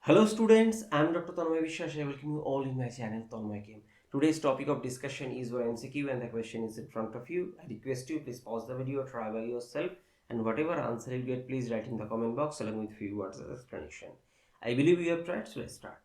Hello students, I am Dr. Tanmoy. I welcome you all in my channel tanmoyChem. Today's topic of discussion is your MCQ and the question is in front of you. I request you please pause the video, try by yourself, and whatever answer you get please write in the comment box along with few words as explanation. I believe you have tried, so let's start.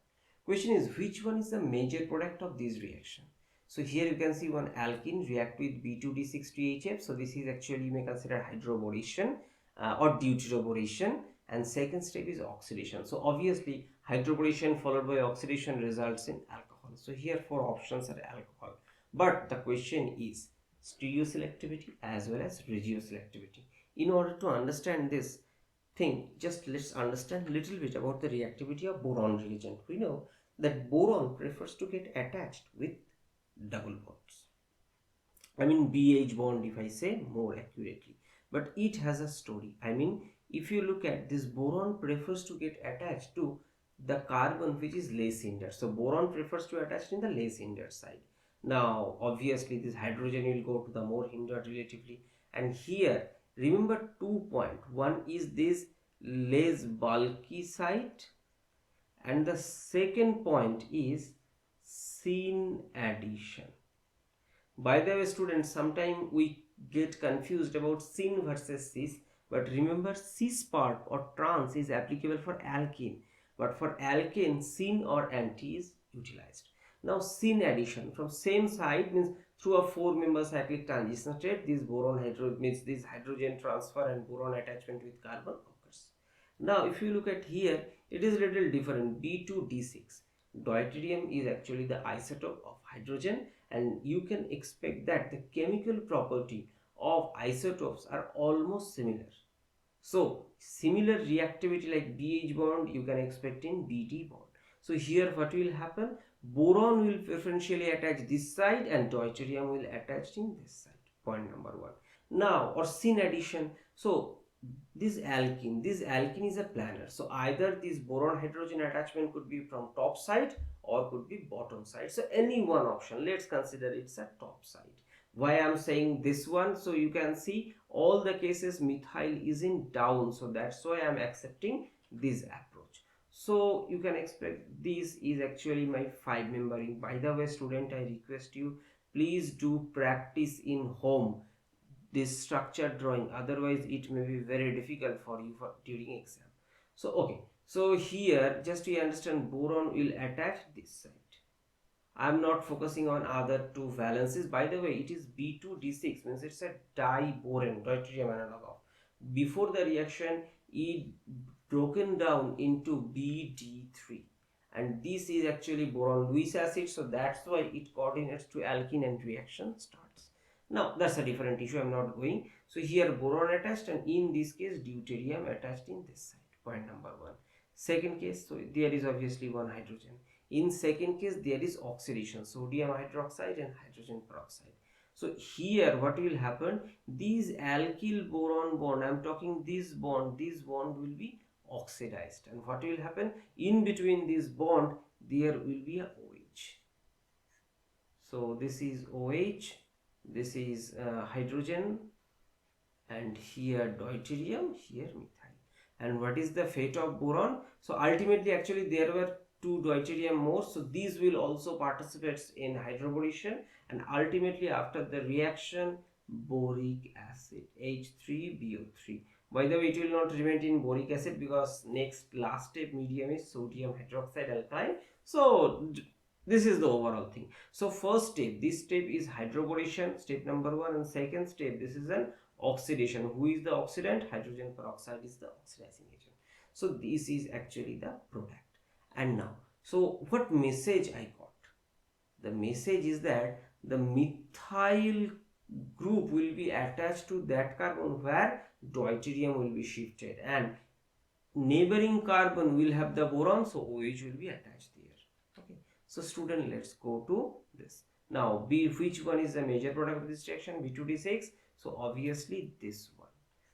Question is, which one is the major product of this reaction? So here you can see one alkene react with B2D6-THF. So this is actually, you may consider hydroboration or deuteroboration, and second step is oxidation. So obviously hydroboration followed by oxidation results in alcohol. So here four options are alcohol, but the question is stereoselectivity as well as regioselectivity. In order to understand this thing, just let's understand a little bit about the reactivity of boron reagent. We know that boron prefers to get attached with double bonds. I mean BH bond if I say more accurately, but it has a story. I mean, if you look at this, boron prefers to get attached to the carbon which is less hindered. So boron prefers to attach in the less hindered side. Now obviously this hydrogen will go to the more hindered relatively, and here remember 2 points. One is this less bulky side, and the second point is syn addition. By the way students, sometimes we get confused about syn versus cis, but remember cis part or trans is applicable for alkene, but for alkane syn or anti is utilized. Now syn addition from same side means through a 4-member cyclic transition state, this boron means this hydrogen transfer and boron attachment with carbon occurs. Now if you look at here, it is a little different. B2D6 deuterium is actually the isotope of hydrogen, and you can expect that the chemical property of isotopes are almost similar. So similar reactivity like BH bond you can expect in BD bond. So here what will happen? Boron will preferentially attach this side and deuterium will attach in this side. Point number 1. Now, or syn addition. So this alkene is a planar. So either this boron hydrogen attachment could be from top side or could be bottom side. So any one option. Let's consider it's a top side. Why I'm saying this one? So you can see all the cases methyl is in down, so that's why I'm accepting this approach. So you can expect this is actually my 5-member ring. By the way student, I request you please do practice in home this structure drawing, otherwise it may be very difficult for you during exam. So okay, so here just to understand, boron will attach this side. I'm not focusing on other two valences. By the way, it is B2D6 means it's a diboron, deuterium analog of. Before the reaction, it broken down into BD3, and this is actually boron Lewis acid, so that's why it coordinates to alkene and reaction starts. Now that's a different issue, I'm not going. So here boron attached, and in this case deuterium attached in this side. Point number 1. Second case, so there is obviously one hydrogen. In second case there is oxidation, sodium hydroxide and hydrogen peroxide. So here what will happen, these alkyl boron bond, I'm talking this bond will be oxidized, and what will happen, in between this bond there will be a OH. So this is OH, this is hydrogen, and here deuterium, here methyl. And what is the fate of boron? So ultimately actually there were 2 deuterium more, so these will also participate in hydroboration, and ultimately after the reaction boric acid H3BO3. By the way, it will not remain in boric acid because next last step medium is sodium hydroxide alkyne. So this is the overall thing. So first step, this step is hydroboration, step number 1, and second step this is an oxidation. Who is the oxidant? Hydrogen peroxide is the oxidizing agent. So this is actually the product. And now, so what message I got? The message is that the methyl group will be attached to that carbon where deuterium will be shifted, and neighboring carbon will have the boron, so OH will be attached there. Okay, so student, let's go to this. Now which one is the major product of this reaction? B2D6. So obviously this one.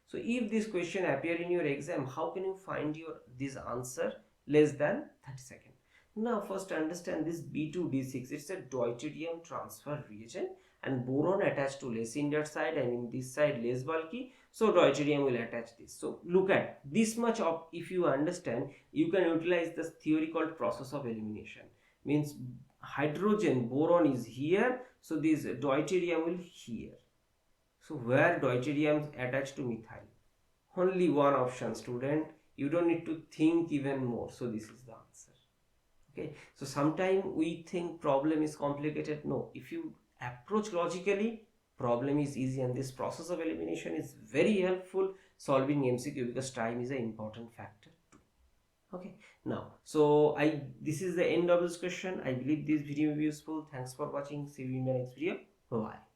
So if this question appear in your exam, how can you find this answer less than 30 seconds? Now first understand this B2D6, it's a deuterium transfer reagent, and boron attached to less inert side and in this side less bulky, so deuterium will attach this. So look at this much of, if you understand, you can utilize this theory called process of elimination. Means hydrogen, boron is here, so this deuterium will here. So where deuterium attached to methyl? Only one option, student. You don't need to think even more. So this is the answer. Okay. So sometimes we think problem is complicated. No. If you approach logically, problem is easy, and this process of elimination is very helpful solving MCQ because time is an important factor too. Okay. Now, so this is the end of this question. I believe this video will be useful. Thanks for watching. See you in the next video. Bye bye.